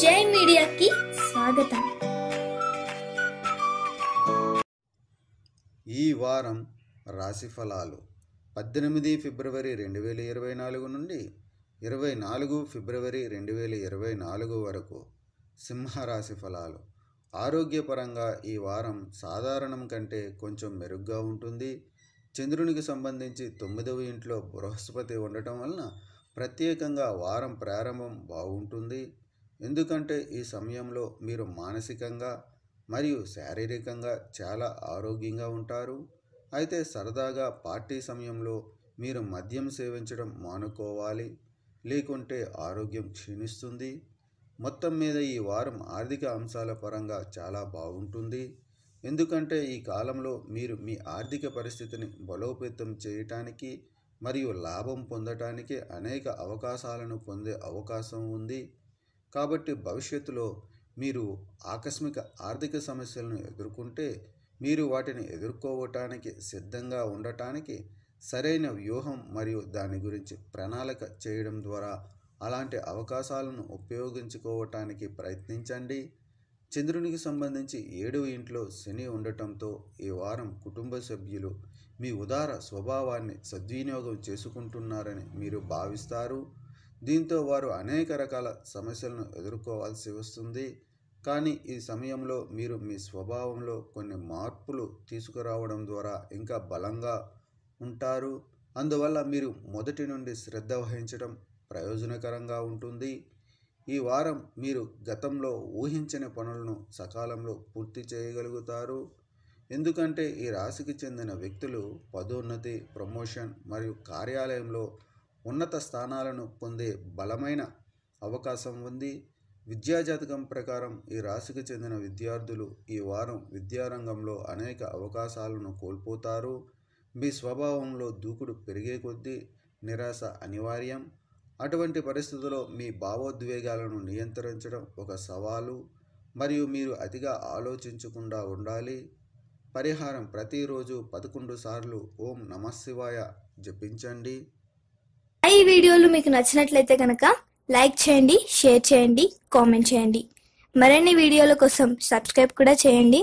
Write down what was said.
జై మీడియాకి స్వాగతం. ఈ వారం రాశి ఫలాలు 18 ఫిబ్రవరి 2024 నుండి 24 ఫిబ్రవరి 2024 వరకు. సింహరాశి ఫలాలు. ఆరోగ్యపరంగా ఈ వారం సాధారణం కంటే కొంచెం మెరుగ్గా ఉంటుంది. చంద్రునికి సంబంధించి 9వ ఇంట్లో బృహస్పతి ఉండటం వలన ప్రత్యేకంగా వారం ప్రారంభం బాగుంటుంది. ఎందుకంటే ఈ సమయంలో మీరు మానసికంగా మరియు శారీరకంగా చాలా ఆరోగ్యంగా ఉంటారు. అయితే సరదాగా పార్టీ సమయంలో మీరు మద్యం సేవించడం మానుకోవాలి, లేకుంటే ఆరోగ్యం క్షీణిస్తుంది. మొత్తం మీద ఈ వారం ఆర్థిక అంశాల పరంగా చాలా బాగుంటుంది. ఎందుకంటే ఈ కాలంలో మీరు మీ ఆర్థిక పరిస్థితిని బలోపేతం చేయటానికి మరియు లాభం పొందటానికి అనేక అవకాశాలను పొందే అవకాశం ఉంది. కాబట్టి భవిష్యత్తులో మీరు ఆకస్మిక ఆర్థిక సమస్యలను ఎదుర్కొంటే మీరు వాటిని ఎదుర్కోవటానికి సిద్ధంగా ఉండటానికి సరైన వ్యూహం మరియు దాని గురించి ప్రణాళిక చేయడం ద్వారా అలాంటి అవకాశాలను ఉపయోగించుకోవటానికి ప్రయత్నించండి. చంద్రునికి సంబంధించి 7వ ఇంట్లో శని ఉండటంతో ఈ వారం కుటుంబ సభ్యులు మీ ఉదార స్వభావాన్ని సద్వినియోగం చేసుకుంటున్నారని మీరు భావిస్తారు. దీంతో వారు అనేక రకాల సమస్యలను ఎదుర్కోవాల్సి వస్తుంది. కానీ ఈ సమయంలో మీరు మీ స్వభావంలో కొన్ని మార్పులు తీసుకురావడం ద్వారా ఇంకా బలంగా ఉంటారు. అందువల్ల మీరు మొదటి నుండి శ్రద్ధ వహించడం ప్రయోజనకరంగా ఉంటుంది. ఈ వారం మీరు గతంలో ఊహించని పనులను సకాలంలో పూర్తి చేయగలుగుతారు. ఎందుకంటే ఈ రాశికి చెందిన వ్యక్తులు పదోన్నతి, ప్రమోషన్ మరియు కార్యాలయంలో ఉన్నత స్థానాలను పొందే బలమైన అవకాశం ఉంది. విద్యాజాతకం ప్రకారం ఈ రాశికి చెందిన విద్యార్థులు ఈ వారం విద్యారంగంలో అనేక అవకాశాలను కోల్పోతారు. మీ స్వభావంలో దూకుడు పెరిగే కొద్దీ నిరాశ అనివార్యం. అటువంటి పరిస్థితుల్లో మీ భావోద్వేగాలను నియంత్రించడం ఒక సవాలు మరియు మీరు అతిగా ఆలోచించకుండా ఉండాలి. పరిహారం: ప్రతిరోజు 11 సార్లు ఓం నమఃశివాయ జపించండి. ఈ వీడియోలు మీకు నచ్చినట్లయితే కనుక లైక్ చేయండి, షేర్ చేయండి, కామెంట్ చేయండి. మరిన్ని వీడియోల కోసం సబ్స్క్రైబ్ కూడా చేయండి.